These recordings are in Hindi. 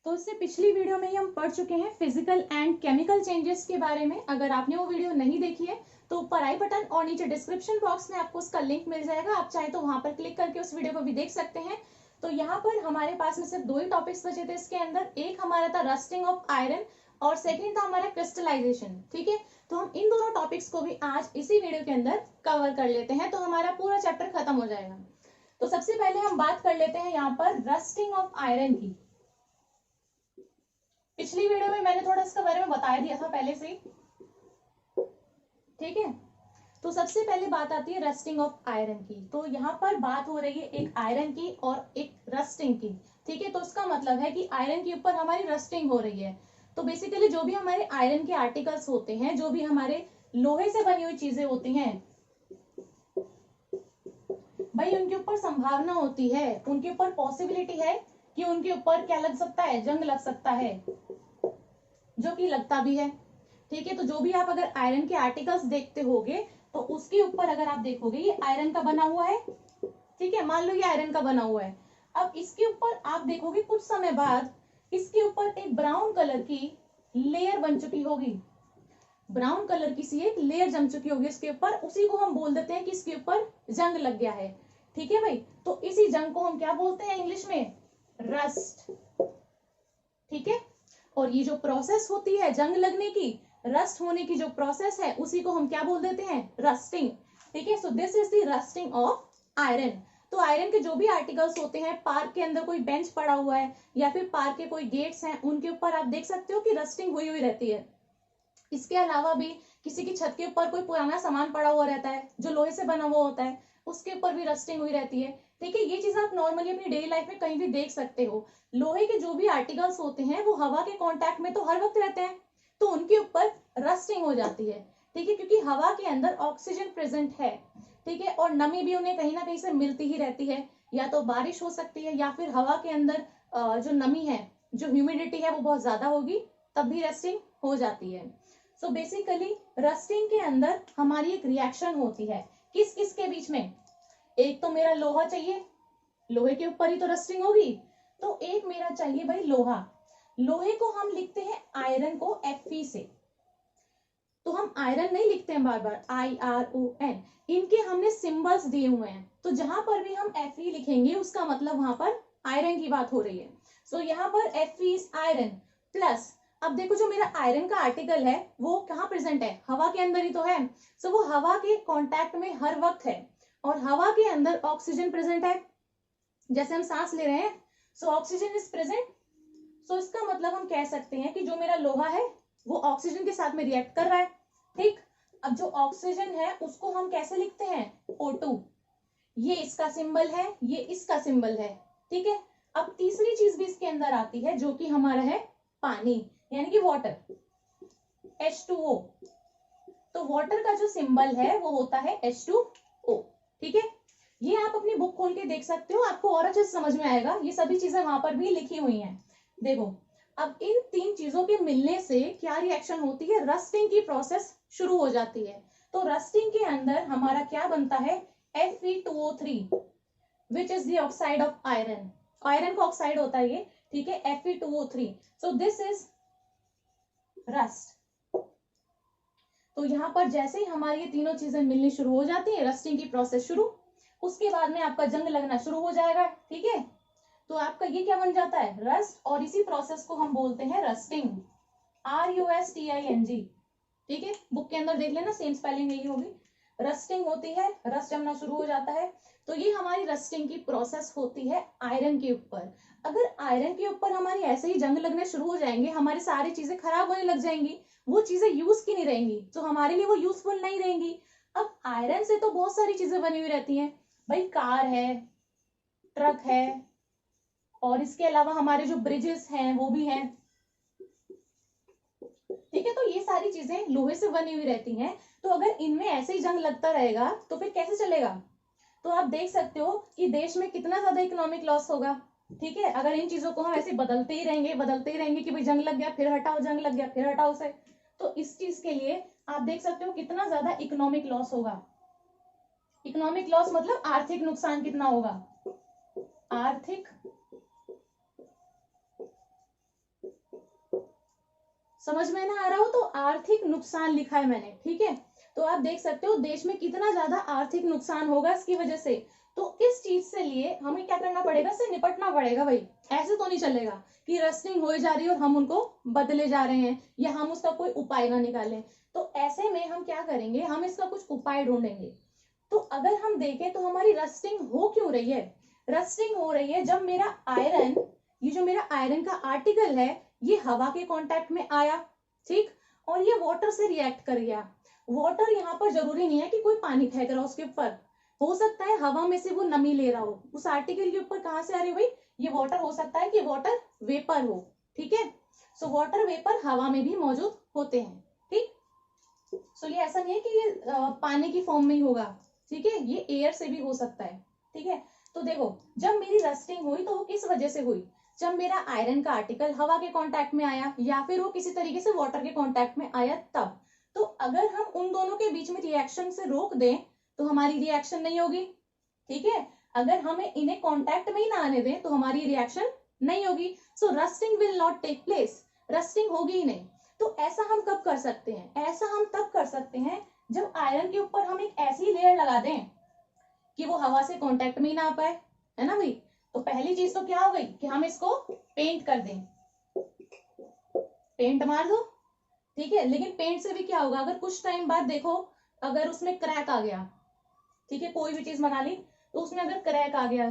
तो इससे पिछली वीडियो में ही हम पढ़ चुके हैं फिजिकल एंड केमिकल चेंजेस के बारे में। अगर आपने वो वीडियो नहीं देखी है तो ऊपर आई बटन और नीचे डिस्क्रिप्शन बॉक्स में आपको उसका लिंक मिल जाएगा। आप चाहे तो वहां पर क्लिक करके उस वीडियो को भी देख सकते हैं। तो यहाँ पर हमारे पास में सिर्फ दो ही टॉपिक्स बचे थे इसके अंदर। एक हमारा था रस्टिंग ऑफ आयरन और सेकेंड था हमारा क्रिस्टलाइजेशन। ठीक है, तो हम इन दोनों टॉपिक्स को भी आज इसी वीडियो के अंदर कवर कर लेते हैं, तो हमारा पूरा चैप्टर खत्म हो जाएगा। तो सबसे पहले हम बात कर लेते हैं यहाँ पर रस्टिंग ऑफ आयरन की। पिछली वीडियो में मैंने थोड़ा इसके बारे में बता दिया था पहले से। ठीक है, तो सबसे पहले बात आती है रस्टिंग ऑफ आयरन की। तो यहाँ पर बात हो रही है एक आयरन की और एक रस्टिंग की। ठीक है, तो इसका मतलब है कि आयरन के ऊपर हमारी रस्टिंग हो रही है। तो बेसिकली जो भी हमारे आयरन के आर्टिकल्स होते हैं, जो भी हमारे लोहे से बनी हुई चीजें होती हैं भाई, उनके ऊपर संभावना होती है, उनके ऊपर पॉसिबिलिटी है कि उनके ऊपर क्या लग सकता है, जंग लग सकता है, जो कि लगता भी है। ठीक है, तो जो भी आप अगर आयरन के आर्टिकल्स देखते होगे तो उसके ऊपर अगर आप देखोगे ये आयरन का बना हुआ है। ठीक है, मान लो ये आयरन का बना हुआ है। अब इसके ऊपर आप देखोगे कुछ समय बाद इसके ऊपर एक ब्राउन कलर की लेयर बन चुकी होगी। ब्राउन कलर की सी एक लेयर जम चुकी होगी इसके ऊपर, उसी को हम बोल देते हैं कि इसके ऊपर जंग लग गया है। ठीक है भाई, तो इसी जंग को हम क्या बोलते हैं इंग्लिश में, रस्ट। ठीक है, और ये जो प्रोसेस होती है जंग लगने की, रस्ट होने की जो प्रोसेस है, उसी को हम क्या बोल देते हैं, रस्टिंग। ठीक है, so this is the rusting of iron. तो आयरन के जो भी आर्टिकल्स होते हैं, पार्क के अंदर कोई बेंच पड़ा हुआ है या फिर पार्क के कोई गेट्स हैं, उनके ऊपर आप देख सकते हो कि रस्टिंग हुई हुई रहती है। इसके अलावा भी किसी की छत के ऊपर कोई पुराना सामान पड़ा हुआ रहता है जो लोहे से बना हुआ होता है, उसके ऊपर भी रस्टिंग हुई रहती है। ठीक है, ये चीज आप नॉर्मली अपनी डेली लाइफ में कहीं भी देख सकते हो। लोहे के जो भी आर्टिकल्स होते हैं वो हवा के कांटेक्ट में तो हर वक्त रहते हैं, तो उनके ऊपर रस्टिंग हो जाती है। ठीक है, क्योंकि हवा के अंदर ऑक्सीजन प्रेजेंट है। ठीक है, और नमी भी उन्हें कहीं ना कहीं से मिलती ही रहती है, या तो बारिश हो सकती है या फिर हवा के अंदर जो नमी है, जो ह्यूमिडिटी है वो बहुत ज्यादा होगी, तब भी रस्टिंग हो जाती है। सो बेसिकली रस्टिंग के अंदर हमारी एक रिएक्शन होती है, किस किस के बीच में। एक तो मेरा लोहा चाहिए, लोहे के ऊपर ही तो रस्टिंग होगी, तो एक मेरा चाहिए भाई लोहा। लोहे को हम लिखते हैं आयरन को Fe से। तो हम आयरन नहीं लिखते हैं बार बार, IRON, इनके हमने सिंबल्स दिए हुए हैं। तो जहां पर भी हम Fe लिखेंगे उसका मतलब वहां पर आयरन की बात हो रही है। सो यहाँ पर Fe इज आयरन प्लस, अब देखो जो मेरा आयरन का आर्टिकल है वो कहाँ प्रेजेंट है, हवा के अंदर ही तो है। सो वो हवा के कांटेक्ट में हर वक्त है, और हवा के अंदर ऑक्सीजन प्रेजेंट है, जैसे हम सांस ले रहे हैं, सो ऑक्सीजन इज प्रेजेंट। सो इसका मतलब हम कह सकते हैं कि जो मेरा लोहा है वो ऑक्सीजन के साथ में रिएक्ट कर रहा है। ठीक, अब जो ऑक्सीजन है उसको हम कैसे लिखते हैं, O2। ये इसका सिंबल है, ये इसका सिंबल है। ठीक है, अब तीसरी चीज भी इसके अंदर आती है जो कि हमारा है पानी, यानी कि वाटर, H2O। तो वाटर का जो सिंबल है वो होता है H2O। ठीक है, ये आप अपनी बुक खोल के देख सकते हो, आपको और अच्छे से समझ में आएगा। ये सभी चीजें वहां पर भी लिखी हुई हैं। देखो, अब इन तीन चीजों के मिलने से क्या रिएक्शन होती है, रस्टिंग की प्रोसेस शुरू हो जाती है। तो रस्टिंग के अंदर हमारा क्या बनता है, Fe2O3 which is the oxide of iron. Iron का ऑक्साइड होता है ये। ठीक है, Fe2O3, so this is rust. तो यहाँ पर जैसे ही हमारी ये तीनों चीजें मिलनी शुरू हो जाती है, रस्टिंग की प्रोसेस शुरू, उसके बाद में आपका जंग लगना शुरू हो जाएगा। ठीक है, तो आपका ये क्या बन जाता है, रस्ट, और इसी प्रोसेस को हम बोलते हैं रस्टिंग, RUSTING। ठीक है, बुक के अंदर देख लेना, सेम स्पेलिंग यही होगी। रस्टिंग होती है, रस्ट जमना शुरू हो जाता है। तो ये हमारी रस्टिंग की प्रोसेस होती है आयरन के ऊपर। अगर आयरन के ऊपर हमारी ऐसे ही जंग लगने शुरू हो जाएंगे, हमारी सारी चीजें खराब होने लग जाएंगी, वो चीजें यूज की नहीं रहेंगी, तो हमारे लिए वो यूजफुल नहीं रहेंगी। अब आयरन से तो बहुत सारी चीजें बनी हुई रहती हैं भाई, कार है, ट्रक है, और इसके अलावा हमारे जो ब्रिजेस हैं वो भी हैं। ठीक है, तो ये सारी चीजें लोहे से बनी हुई रहती हैं। तो अगर इनमें ऐसे ही जंग लगता रहेगा तो फिर कैसे चलेगा। तो आप देख सकते हो कि देश में कितना ज्यादा इकोनॉमिक लॉस होगा। ठीक है, अगर इन चीजों को हम ऐसे बदलते ही रहेंगे कि भाई जंग लग गया फिर हटाओ, जंग लग गया फिर हटाओ उसे, तो इस चीज के लिए आप देख सकते हो कितना ज्यादा इकोनॉमिक लॉस होगा। इकोनॉमिक लॉस मतलब आर्थिक नुकसान कितना होगा, आर्थिक समझ में ना आ रहा हो तो आर्थिक नुकसान लिखा है मैंने, ठीक है। तो आप देख सकते हो देश में कितना ज्यादा आर्थिक नुकसान होगा इसकी वजह से। तो इस चीज से लिए हमें क्या करना पड़ेगा, इससे निपटना पड़ेगा भाई। ऐसे तो नहीं चलेगा कि रस्टिंग हो जा रही है और हम उनको बदले जा रहे हैं या हम उसका कोई उपाय ना निकालें। तो ऐसे में हम क्या करेंगे, हम इसका कुछ उपाय ढूंढेंगे। तो अगर हम देखें तो हमारी रस्टिंग हो क्यों रही है, रस्टिंग हो रही है जब मेरा आयरन, ये जो मेरा आयरन का आर्टिकल है ये हवा के कांटेक्ट में आया, ठीक, और ये वाटर से रिएक्ट कर गया। वाटर यहाँ पर जरूरी नहीं है कि कोई पानी फेंक रहा हो उसके ऊपर, हो सकता है हवा में से वो नमी ले रहा हो। उस आर्टिकल के ऊपर कहाँ से आ रही है भाई, ये वाटर हो सकता है कि वाटर वेपर हो, ठीक है। सो वाटर वेपर हवा में भी मौजूद होते हैं, ठीक। सो ये ऐसा नहीं है कि ये पानी की फॉर्म में ही होगा, ठीक है, ये एयर से भी हो सकता है, ठीक है। तो देखो जब मेरी रस्टिंग हुई तो वो किस वजह से हुई, जब मेरा आयरन का आर्टिकल हवा के कांटेक्ट में आया या फिर वो किसी तरीके से वाटर के कांटेक्ट में आया तब। तो अगर हम उन दोनों के बीच में रिएक्शन से रोक दें तो हमारी रिएक्शन नहीं होगी, ठीक है। अगर हमें इन्हें कांटेक्ट में ही ना आने दें तो हमारी रिएक्शन नहीं होगी। So rusting will not take place, rusting होगी ही नहीं। तो ऐसा हम कब कर सकते हैं, ऐसा हम तब कर सकते हैं जब आयरन के ऊपर हम एक ऐसी लेयर लगा दें कि वो हवा से कांटेक्ट में ही ना आ पाए, है ना भाई। तो पहली चीज तो क्या हो गई कि हम इसको पेंट कर दें, पेंट मार दो, ठीक है। लेकिन पेंट से भी क्या होगा, अगर कुछ टाइम बाद देखो अगर उसमें क्रैक आ गया, ठीक है, कोई भी चीज बना ली तो उसमें अगर क्रैक आ गया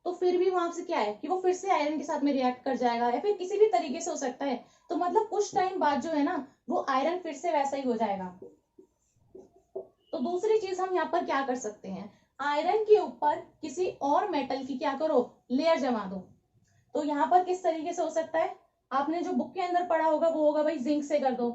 तो फिर भी वहां से क्या है कि वो फिर से आयरन के साथ में रिएक्ट कर जाएगा या फिर किसी भी तरीके से हो सकता है। तो मतलब कुछ टाइम बाद जो है ना वो आयरन फिर से वैसा ही हो जाएगा। तो दूसरी चीज हम यहाँ पर क्या कर सकते हैं, आयरन के ऊपर किसी और मेटल की क्या करो, लेयर जमा दो। तो यहाँ पर किस तरीके से हो सकता है, आपने जो बुक के अंदर पढ़ा होगा वो होगा भाई जिंक से कर दो,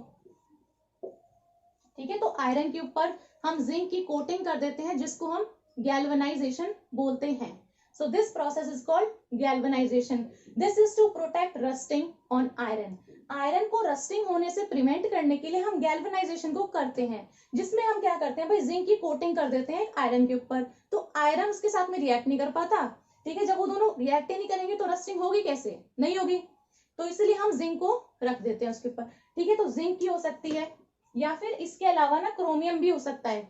ठीक है। तो आयरन के ऊपर हम जिंक की कोटिंग कर देते हैं जिसको हम गैल्वेनाइजेशन बोलते हैं। So this process is called galvanization. This is to protect rusting on iron. Iron को रस्टिंग होने से प्रिवेंट करने के लिए हम गैल्वेनाइजेशन को करते हैं, जिसमें हम क्या करते हैं भाई जिंक की कोटिंग कर देते हैं आयरन के ऊपर। तो आयरन उसके साथ में रिएक्ट नहीं कर पाता, ठीक है। जब वो दोनों रिएक्ट ही नहीं करेंगे तो रस्टिंग होगी कैसे, नहीं होगी। तो इसलिए हम जिंक को रख देते हैं उसके ऊपर, ठीक है। तो जिंक की हो सकती है या फिर इसके अलावा ना क्रोमियम भी हो सकता है,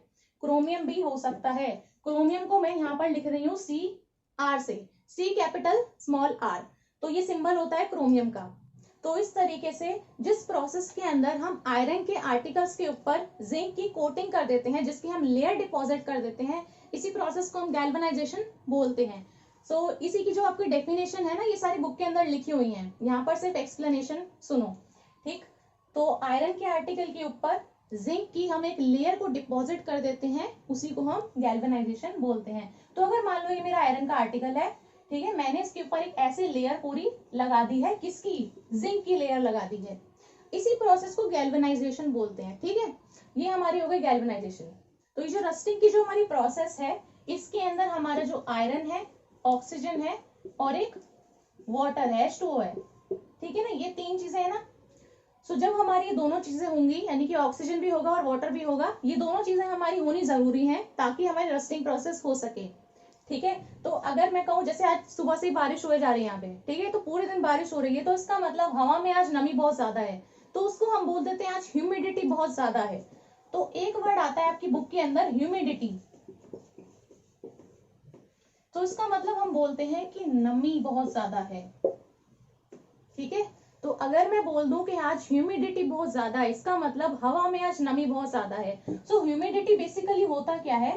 क्रोमियम भी हो सकता है। क्रोमियम को मैं यहाँ पर लिख रही हूँ CR से, C कैपिटल स्मॉल r, तो ये सिंबल होता है क्रोमियम का। तो इस तरीके से जिस प्रोसेस के अंदर हम आयरन के आर्टिकल्स के ऊपर जिंक की कोटिंग कर देते हैं, जिसकी हम लेयर डिपॉजिट कर देते हैं, इसी प्रोसेस को हम गैल्वेनाइजेशन बोलते हैं। सो इसी की जो आपकी डेफिनेशन है ना ये सारी बुक के अंदर लिखी हुई है, यहाँ पर सिर्फ एक्सप्लेनेशन सुनो, ठीक। तो आयरन के आर्टिकल के ऊपर जिंक की हम एक लेयर को डिपॉजिट कर देते हैं, उसी को हम गैल्वेनाइजेशन बोलते हैं। तो अगर मान लो ये मेरा आयरन का आर्टिकल है, ठीक है, मैंने इसके ऊपर एक ऐसी लेयर पूरी लगा दी है, किसकी, जिंक की लेयर लगा दी है, इसी प्रोसेस को गैल्वेनाइजेशन बोलते हैं, ठीक है। ये हमारी हो गई गैल्वेनाइजेशन। तो ये जो रस्टिंग की जो हमारी प्रोसेस है इसके अंदर हमारा जो आयरन है, ऑक्सीजन है और एक वाटर है, H2O है, ठीक है ना, ये तीन चीजें है ना। सो जब हमारी ये दोनों चीजें होंगी यानी कि ऑक्सीजन भी होगा और वाटर भी होगा, ये दोनों चीजें हमारी होनी जरूरी हैं ताकि हमारी रस्टिंग प्रोसेस हो सके, ठीक है। तो अगर मैं कहूँ जैसे आज सुबह से बारिश हो जा रही है यहाँ पे, ठीक है, तो पूरे दिन बारिश हो रही है, तो इसका मतलब हवा में आज नमी बहुत ज्यादा है, तो उसको हम बोल देते हैं आज ह्यूमिडिटी बहुत ज्यादा है। तो एक वर्ड आता है आपकी बुक के अंदर ह्यूमिडिटी, तो इसका मतलब हम बोलते हैं कि नमी बहुत ज्यादा है, ठीक है। तो अगर मैं बोल दूं कि आज ह्यूमिडिटी बहुत ज्यादा है, इसका मतलब हवा में आज नमी बहुत ज्यादा है। सो ह्यूमिडिटी बेसिकली होता क्या है,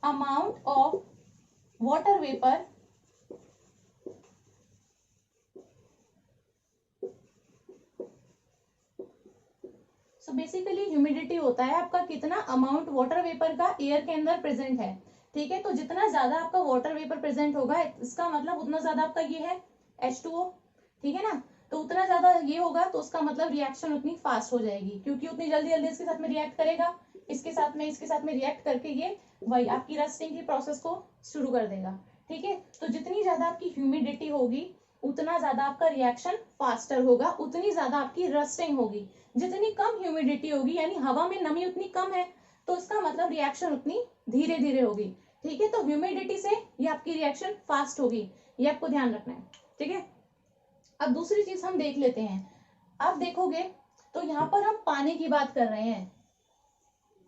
amount of water vapour so basically humidity होता है आपका कितना अमाउंट वाटर वेपर का एयर के अंदर प्रेजेंट है, ठीक है। तो जितना ज्यादा आपका वाटर वेपर प्रेजेंट होगा इसका मतलब उतना ज्यादा आपका ये है H2O, ठीक है ना। तो उतना ज्यादा ये होगा तो उसका मतलब रिएक्शन उतनी फास्ट हो जाएगी, क्योंकि उतनी जल्दी जल्दी इसके साथ में रिएक्ट करेगा, इसके साथ में रिएक्ट करके ये वही आपकी रस्टिंग की प्रोसेस को शुरू कर देगा, ठीक है। तो जितनी ज्यादा आपकी ह्यूमिडिटी होगी उतना ज्यादा आपका रिएक्शन फास्टर होगा, उतनी ज्यादा आपकी रस्टिंग होगी। जितनी कम ह्यूमिडिटी होगी यानी हवा में नमी उतनी कम है, तो इसका मतलब रिएक्शन उतनी धीरे धीरे होगी, ठीक है। तो ह्यूमिडिटी से ये आपकी रिएक्शन फास्ट होगी, ये आपको ध्यान रखना है, ठीक है। अब दूसरी चीज हम देख लेते हैं। अब देखोगे तो यहाँ पर हम पानी की बात कर रहे हैं,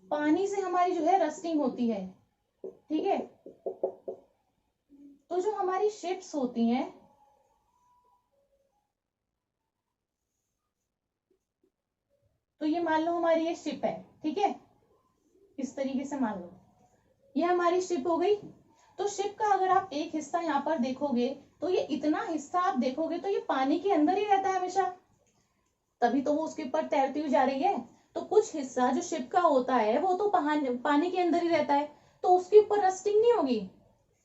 पानी से हमारी जो है रस्टिंग होती है, ठीक है। तो जो हमारी शिप्स होती हैं, तो ये मान लो हमारी ये शिप है, ठीक है, इस तरीके से मान लो ये हमारी शिप हो गई। तो शिप का अगर आप एक हिस्सा यहाँ पर देखोगे तो ये इतना हिस्सा आप देखोगे तो ये पानी के अंदर ही रहता है हमेशा, तभी तो वो उसके ऊपर तैरती हुई जा रही है। तो कुछ हिस्सा जो शिप का होता है वो तो पानी के अंदर ही रहता है, तो उसके ऊपर रस्टिंग नहीं होगी।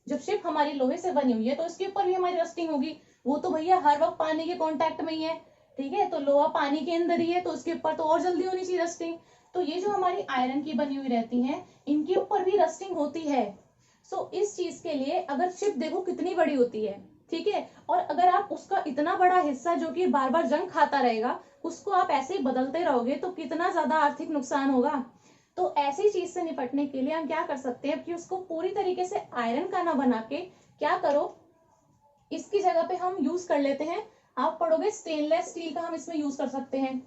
जब शिप हमारी लोहे से बनी हुई है तो इसके ऊपर भी हमारी रस्टिंग होगी, वो तो भैया हर वक्त पानी के कांटेक्ट में ही है, ठीक है। तो लोहा पानी के अंदर ही है तो उसके ऊपर तो और जल्दी होनी चाहिए रस्टिंग। तो ये जो हमारी आयरन की बनी हुई रहती हैं इनके ऊपर भी रस्टिंग होती है। सो इस चीज के लिए अगर शिप देखो कितनी बड़ी होती है, ठीक है, और अगर आप उसका इतना बड़ा हिस्सा जो कि बार बार जंग खाता रहेगा उसको आप ऐसे ही बदलते रहोगे तो कितना ज्यादा आर्थिक नुकसान होगा। तो ऐसी चीज से निपटने के लिए हम क्या कर सकते हैं कि उसको पूरी तरीके से आयरन का ना बना के क्या करो, इसकी जगह पे हम यूज कर लेते हैं, आप पढ़ोगे स्टेनलेस स्टील का हम इसमें यूज कर सकते हैं,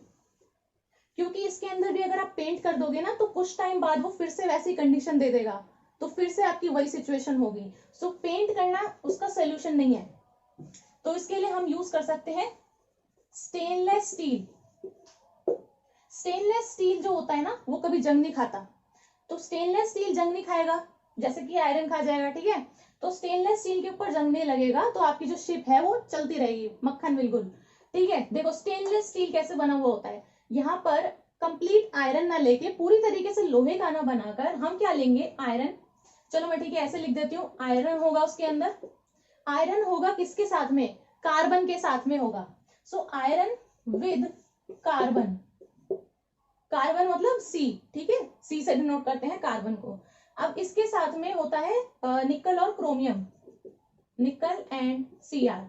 क्योंकि इसके अंदर भी अगर आप पेंट कर दोगे ना तो कुछ टाइम बाद वो फिर से वैसी कंडीशन दे देगा, तो फिर से आपकी वही सिचुएशन होगी। सो पेंट करना उसका सोल्यूशन नहीं है, तो इसके लिए हम यूज कर सकते हैं स्टेनलेस स्टील। स्टेनलेस स्टील जो होता है ना वो कभी जंग नहीं खाता, तो स्टेनलेस स्टील जंग नहीं खाएगा जैसे कि आयरन खा जाएगा, ठीक है। तो स्टेनलेस स्टील के ऊपर जंग नहीं लगेगा तो आपकी जो शिप है वो चलती रहेगी मक्खन बिल्कुल, ठीक है। देखो स्टेनलेस स्टील कैसे बना हुआ होता है, यहाँ पर कंप्लीट आयरन ना लेके पूरी तरीके से लोहे का ना बनाकर हम क्या लेंगे, आयरन, चलो मैं ठीक है ऐसे लिख देती हूँ, आयरन होगा उसके अंदर, आयरन होगा किसके साथ में, कार्बन के साथ में होगा। So iron with carbon, carbon मतलब सी, ठीक है, सी से डिनोट करते हैं कार्बन को। अब इसके साथ में होता है निकल और क्रोमियम, निकल एंड Cr,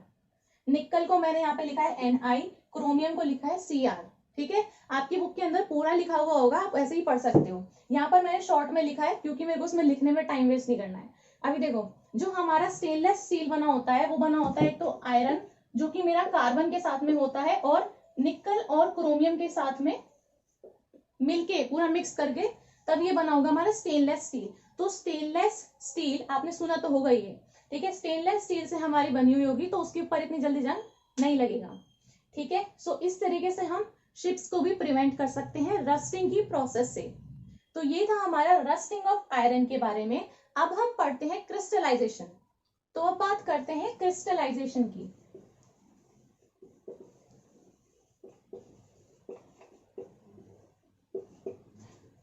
निकल को मैंने यहाँ पे लिखा है Ni, क्रोमियम को लिखा है Cr, ठीक है। आपकी बुक के अंदर पूरा लिखा हुआ होगा, आप ऐसे ही पढ़ सकते हो, यहाँ पर मैंने शॉर्ट में लिखा है क्योंकि मेरे को उसमें लिखने में टाइम वेस्ट नहीं करना है। अभी देखो जो हमारा स्टेनलेस स्टील बना होता है वो बना होता है एक तो आयरन जो कि मेरा कार्बन के साथ में होता है और निकल और क्रोमियम के साथ में मिलके पूरा मिक्स करके तब ये बना होगा हमारा स्टेनलेस स्टील। तो स्टेनलेस स्टील आपने सुना तो होगा ये, ठीक है, स्टेनलेस स्टील से हमारी बनी हुई होगी तो उसके ऊपर इतनी जल्दी जंग नहीं लगेगा, ठीक है। सो इस तरीके से हम शिप्स को भी प्रिवेंट कर सकते हैं रस्टिंग की प्रोसेस से। तो ये था हमारा रस्टिंग ऑफ आयरन के बारे में। अब हम पढ़ते हैं क्रिस्टलाइजेशन। तो अब बात करते हैं क्रिस्टलाइजेशन की।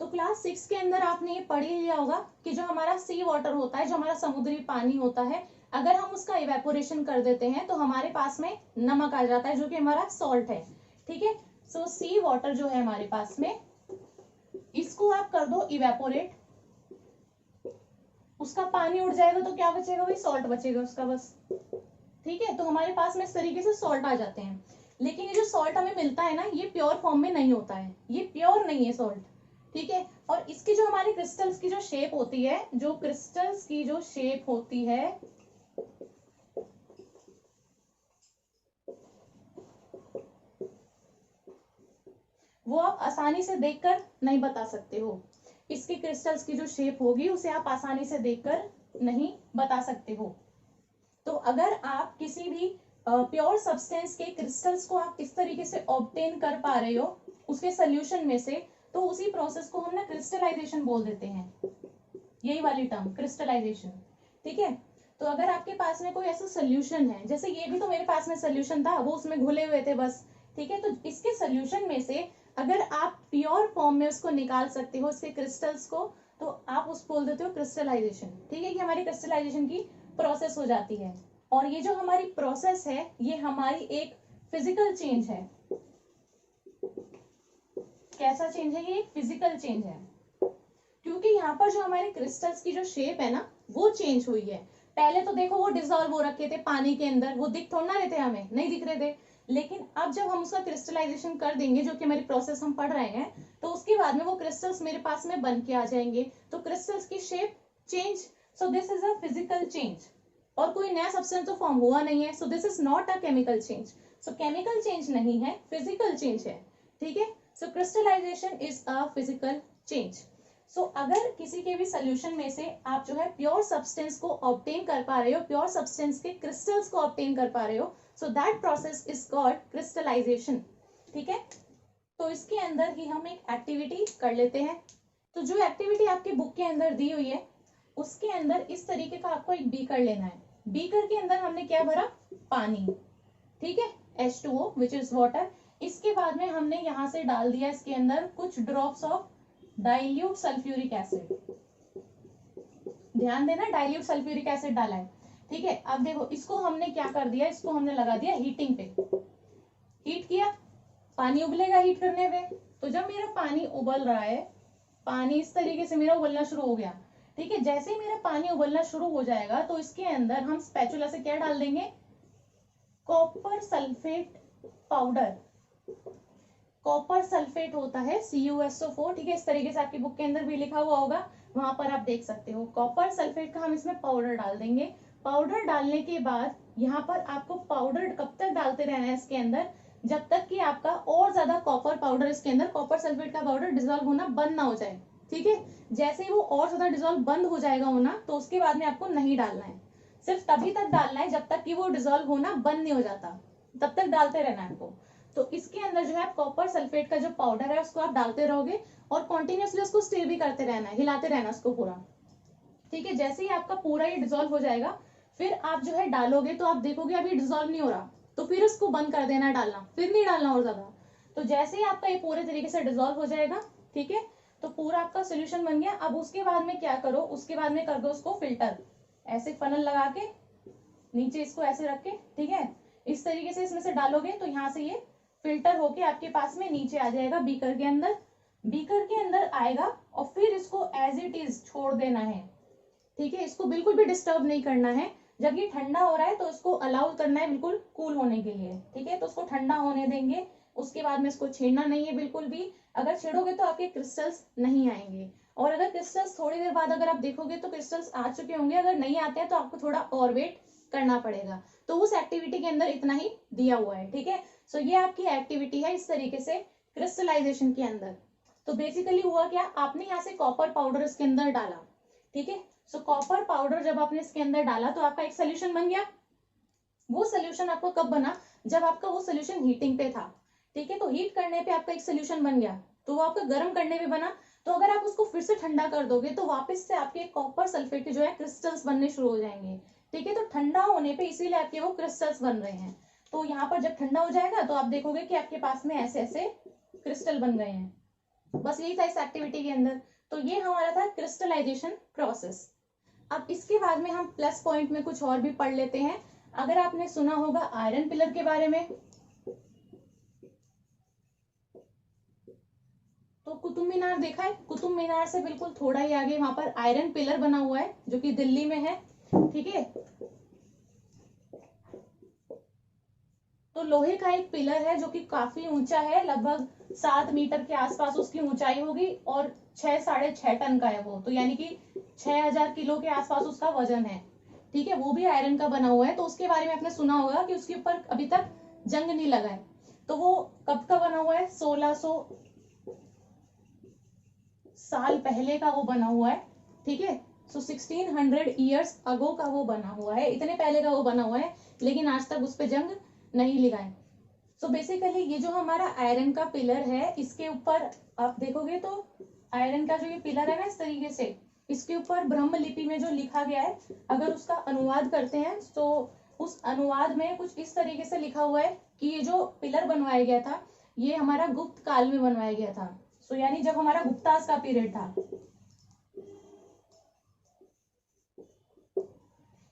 तो क्लास 6 के अंदर आपने ये पढ़ ही लिया होगा कि जो हमारा सी वाटर होता है, जो हमारा समुद्री पानी होता है, अगर हम उसका इवेपोरेशन कर देते हैं तो हमारे पास में नमक आ जाता है जो कि हमारा सॉल्ट है, ठीक है। सो सी वाटर जो है हमारे पास में, इसको आप कर दो इवेपोरेट, उसका पानी उड़ जाएगा तो क्या बचेगा, वही सॉल्ट बचेगा उसका बस, ठीक है। तो हमारे पास में इस तरीके से सॉल्ट आ जाते हैं। लेकिन ये जो सॉल्ट हमें मिलता है ना ये प्योर फॉर्म में नहीं होता है, ये प्योर नहीं है सॉल्ट, ठीक है। और इसकी जो हमारी क्रिस्टल्स की जो शेप होती है, जो क्रिस्टल्स की जो शेप होती है वो आप आसानी से देखकर नहीं बता सकते हो, इसकी क्रिस्टल्स की जो शेप होगी उसे आप आसानी से देखकर नहीं बता सकते हो। तो अगर आप किसी भी प्योर सब्सटेंस के क्रिस्टल्स को आप इस तरीके से ऑब्टेन कर पा रहे हो उसके सोल्यूशन में से, तो उसी प्रोसेस को हम ना क्रिस्टलाइजेशन बोल देते हैं, यही वाली टर्म क्रिस्टलाइजेशन, ठीक है। तो अगर आपके पास में कोई ऐसा सोल्यूशन है, जैसे ये भी तो मेरे पास में सोल्यूशन था, वो उसमें घुले हुए थे बस, ठीक है। तो इसके सोल्यूशन में से अगर आप प्योर फॉर्म में उसको निकाल सकते हो इसके क्रिस्टल्स को, तो आप उस बोल देते हो क्रिस्टलाइजेशन, ठीक है, कि हमारी क्रिस्टलाइजेशन की प्रोसेस हो जाती है। और ये जो हमारी प्रोसेस है ये हमारी एक फिजिकल चेंज है। कैसा चेंज है, ये एक फिजिकल चेंज है, क्योंकि यहाँ पर जो हमारे क्रिस्टल्स की जो शेप है ना वो चेंज हुई है। पहले तो देखो वो डिसॉल्व हो रखे थे पानी के अंदर, वो दिख थोड़ा ना रहे थे, हमें नहीं दिख रहे थे। लेकिन अब जब हम उसका क्रिस्टलाइजेशन कर देंगे, जो कि हमारी प्रोसेस हम पढ़ रहे हैं, तो उसके बाद में वो क्रिस्टल्स मेरे पास में बन के आ जाएंगे। तो क्रिस्टल्स की shape change, so this is a physical change, और कोई नया सब्सटेंस तो फॉर्म हुआ नहीं है, so this is not a chemical change. So chemical change नहीं है, फिजिकल चेंज है, ठीक है। So crystallization is a physical change. So अगर किसी के भी सोल्यूशन में से आप जो है प्योर सब्सटेंस को ऑब्टेन कर पा रहे हो, प्योर सब्सटेंस के क्रिस्टल्स को ऑब्टेन कर पा रहे हो, so that process is called crystallization. ठीक है, तो इसके अंदर ही हम एक एक्टिविटी कर लेते हैं। तो जो एक्टिविटी आपके बुक के अंदर दी हुई है उसके अंदर इस तरीके का आपको एक बीकर लेना है। बीकर के अंदर हमने क्या भरा, पानी, ठीक है, H2O विच इज वाटर। इसके बाद में हमने यहाँ से डाल दिया इसके अंदर कुछ drops of dilute sulphuric acid. ध्यान देना, डाइल्यूट सल्फ्यूरिक एसिड डाला है। ठीक है, अब देखो इसको हमने क्या कर दिया, इसको हमने लगा दिया हीटिंग पे। हीट किया, पानी उबलेगा हीट करने पे। तो जब मेरा पानी उबल रहा है, पानी इस तरीके से मेरा उबलना शुरू हो गया। ठीक है, जैसे ही मेरा पानी उबलना शुरू हो जाएगा तो इसके अंदर हम स्पैचुला से क्या डाल देंगे, copper sulphate powder. Copper sulphate होता है CuSO4। ठीक है, इस तरीके से आपकी बुक के अंदर भी लिखा हुआ होगा, वहां पर आप देख सकते हो। कॉपर सल्फेट का हम इसमें पाउडर डाल देंगे। पाउडर डालने के बाद यहाँ पर आपको पाउडर कब तक डालते रहना है इसके अंदर, जब तक कि आपका और ज्यादा कॉपर पाउडर इसके अंदर, कॉपर सल्फेट का पाउडर डिजोल्व होना बंद ना हो जाए। ठीक है, जैसे ही वो और ज्यादा डिजोल्व बंद हो जाएगा होना, तो उसके बाद में आपको नहीं डालना है। सिर्फ तभी तक डालना है जब तक कि वो डिजोल्व होना बंद नहीं हो जाता, तब तक डालते रहना है आपको। तो इसके अंदर जो है कॉपर सल्फेट का जो पाउडर है उसको आप डालते रहोगे और कॉन्टिन्यूसली उसको स्टिर भी करते रहना है, हिलाते रहना उसको पूरा। ठीक है, जैसे ही आपका पूरा ये डिजोल्व हो जाएगा फिर आप जो है डालोगे, तो आप देखोगे अभी डिजोल्व नहीं हो रहा, तो फिर उसको बंद कर देना डालना, फिर नहीं डालना और ज्यादा। तो जैसे ही आपका ये पूरे तरीके से डिजोल्व हो जाएगा, ठीक है, तो पूरा आपका सोल्यूशन बन गया। अब उसके बाद में क्या करो, उसके बाद में कर दो उसको फिल्टर, ऐसे फनल लगा के नीचे इसको ऐसे रख के, ठीक है, इस तरीके से इसमें से डालोगे तो यहाँ से ये फिल्टर होके आपके पास में नीचे आ जाएगा बीकर के अंदर। बीकर के अंदर आएगा और फिर इसको एज इट इज छोड़ देना है। ठीक है, इसको बिल्कुल भी डिस्टर्ब नहीं करना है। जब ये ठंडा हो रहा है तो इसको अलाउ करना है बिल्कुल कूल होने के लिए। ठीक है, तो उसको ठंडा होने देंगे, उसके बाद में इसको छेड़ना नहीं है बिल्कुल भी। अगर छेड़ोगे तो आपके क्रिस्टल्स नहीं आएंगे, और अगर क्रिस्टल्स थोड़ी देर बाद अगर आप देखोगे तो क्रिस्टल्स आ चुके होंगे। अगर नहीं आते हैं तो आपको थोड़ा और वेट करना पड़ेगा। तो उस एक्टिविटी के अंदर इतना ही दिया हुआ है। ठीक है, सो ये आपकी एक्टिविटी है इस तरीके से क्रिस्टलाइजेशन के अंदर। तो बेसिकली हुआ क्या, आपने यहाँ से कॉपर पाउडर इसके अंदर डाला। ठीक है, सो कॉपर पाउडर जब आपने इसके अंदर डाला तो आपका एक सोल्यूशन बन गया। वो सोल्यूशन आपको कब बना, जब आपका वो सोल्यूशन हीटिंग पे था। ठीक है, तो हीट करने पे आपका एक सोल्यूशन बन गया, तो वो आपका गर्म करने पे बना। तो अगर आप उसको फिर से ठंडा कर दोगे तो वापस से आपके कॉपर सल्फेट के जो है क्रिस्टल्स बनने शुरू हो जाएंगे। ठीक है, तो ठंडा होने पे इसीलिए आपके वो क्रिस्टल्स बन रहे हैं। तो यहाँ पर जब ठंडा हो जाएगा तो आप देखोगे कि आपके पास में ऐसे ऐसे क्रिस्टल बन गए हैं। बस यही था इस एक्टिविटी के अंदर। तो ये हमारा था क्रिस्टलाइजेशन प्रोसेस। अब इसके बाद में हम प्लस पॉइंट में कुछ और भी पढ़ लेते हैं। अगर आपने सुना होगा आयरन पिलर के बारे में, तो कुतुब मीनार देखा है, कुतुब मीनार से बिल्कुल थोड़ा ही आगे वहां पर आयरन पिलर बना हुआ है जो कि दिल्ली में है। ठीक है, तो लोहे का एक पिलर है जो कि काफी ऊंचा है, लगभग 7 मीटर के आसपास उसकी ऊंचाई होगी, और 6-6.5 टन का है वो, तो यानी कि 6000 किलो के आसपास उसका वजन है। ठीक है, वो भी आयरन का बना हुआ है। तो उसके बारे में आपने सुना होगा कि उसके ऊपर अभी तक जंग नहीं लगा है। तो वो कब का बना हुआ है, 1600 साल पहले का वो बना हुआ है। ठीक है, सो 1600 ईयर्स अगो का वो बना हुआ है, इतने पहले का वो बना हुआ है, लेकिन आज तक उस पर जंग नहीं लगा है। सो बेसिकली ये जो हमारा आयरन का पिलर है, इसके ऊपर आप देखोगे तो आयरन का जो ये पिलर है ना, इस तरीके से इसके ऊपर ब्रह्म लिपि में जो लिखा गया है, अगर उसका अनुवाद करते हैं तो उस अनुवाद में कुछ इस तरीके से लिखा हुआ है कि ये जो पिलर बनवाया गया था ये हमारा गुप्त काल में बनवाया गया था। सो यानी जब हमारा गुप्तास का पीरियड था।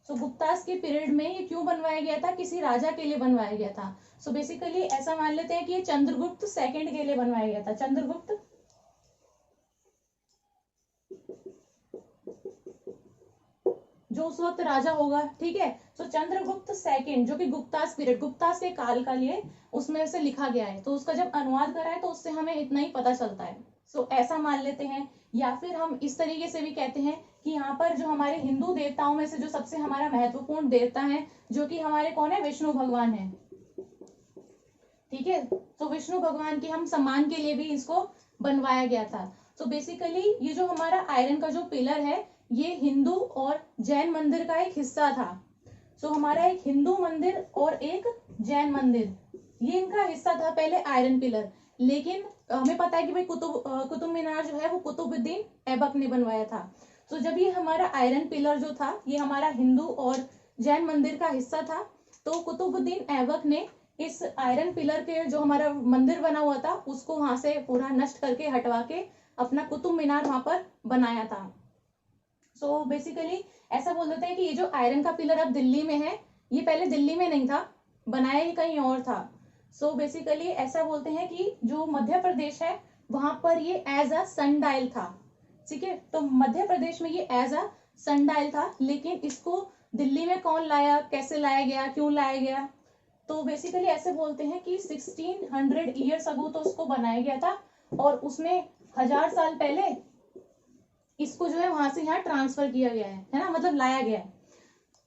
सो गुप्तास के पीरियड में ये क्यों बनवाया गया था, किसी राजा के लिए बनवाया गया था। सो बेसिकली ऐसा मान लेते हैं कि ये चंद्रगुप्त सेकंड के लिए बनवाया गया था, चंद्रगुप्त जो उस वक्त राजा होगा। ठीक है, तो चंद्रगुप्त सेकंड जो कि गुप्तास पीरियड, गुप्तास के काल का लिए उसमें से लिखा गया है। तो उसका जब अनुवाद करा है तो उससे हमें इतना ही पता चलता है। सो ऐसा मान लेते हैं, या फिर हम इस तरीके से भी कहते हैं कि यहाँ पर जो हमारे हिंदू देवताओं में से जो सबसे हमारा महत्वपूर्ण देवता है, जो कि हमारे कौन है, विष्णु भगवान है। ठीक है। तो विष्णु भगवान के हम सम्मान के लिए भी इसको बनवाया गया था। तो बेसिकली ये जो हमारा आयरन का जो पिलर है ये हिंदू और जैन मंदिर का एक हिस्सा था। सो हमारा एक हिंदू मंदिर और एक जैन मंदिर, ये इनका हिस्सा था पहले आयरन पिलर। लेकिन हमें पता है कि भाई कुतुब मीनार जो है वो कुतुबुद्दीन ऐबक ने बनवाया था। तो जब ये हमारा आयरन पिलर जो था ये हमारा हिंदू और जैन मंदिर का हिस्सा था, तो कुतुबुद्दीन ऐबक ने इस आयरन पिलर के जो हमारा मंदिर बना हुआ था उसको वहां से पूरा नष्ट करके हटवा के अपना कुतुब मीनार वहां पर बनाया था। सो बेसिकली ऐसा बोल देते हैं कि ये जो आयरन का पिलर अब दिल्ली में है ये पहले दिल्ली में नहीं था, बनाया ही कहीं और था। सो बेसिकली ऐसा बोलते हैं कि जो मध्य प्रदेश है वहां पर ये एज अ सनडायल था। ठीक है, तो मध्य प्रदेश में ये एज अ सनडायल था, लेकिन इसको दिल्ली में कौन लाया, कैसे लाया गया, क्यों लाया गया, तो बेसिकली ऐसे बोलते हैं कि 1600 ईयर्स अगो तो उसको बनाया गया था और उसमें 1000 साल पहले इसको जो है वहां से यहाँ ट्रांसफर किया गया है ना, मतलब लाया गया है।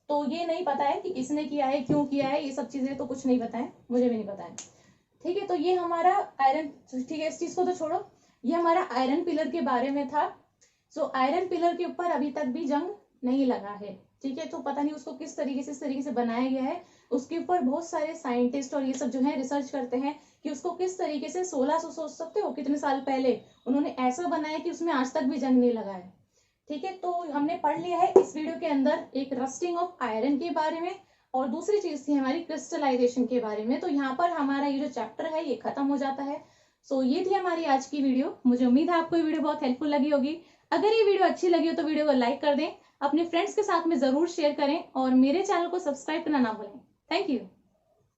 तो ये नहीं पता है कि किसने किया है, क्यों किया है, ये सब चीजें तो कुछ नहीं पता है, मुझे भी नहीं पता है। ठीक है, तो ये हमारा आयरन, ठीक है इस चीज को तो छोड़ो, ये हमारा आयरन पिलर के बारे में था। सो आयरन पिलर के ऊपर अभी तक भी जंग नहीं लगा है। ठीक है, तो पता नहीं उसको किस तरीके से, इस तरीके से बनाया गया है, उसके ऊपर बहुत सारे साइंटिस्ट और ये सब जो है रिसर्च करते हैं कि उसको किस तरीके से 1600 सोच सकते हो कितने साल पहले उन्होंने ऐसा बनाया कि उसमें आज तक भी जंग नहीं लगा है। ठीक है, तो हमने पढ़ लिया है इस वीडियो के अंदर एक रस्टिंग ऑफ आयरन के बारे में और दूसरी चीज थी हमारी क्रिस्टलाइजेशन के बारे में। तो यहाँ पर हमारा ये जो चैप्टर है ये खत्म हो जाता है। सो ये थी हमारी आज की वीडियो। मुझे उम्मीद है आपको ये वीडियो बहुत हेल्पफुल लगी होगी। अगर ये वीडियो अच्छी लगी हो तो वीडियो को लाइक कर दें, अपने फ्रेंड्स के साथ में जरूर शेयर करें और मेरे चैनल को सब्सक्राइब करना ना भूलें। Thank you.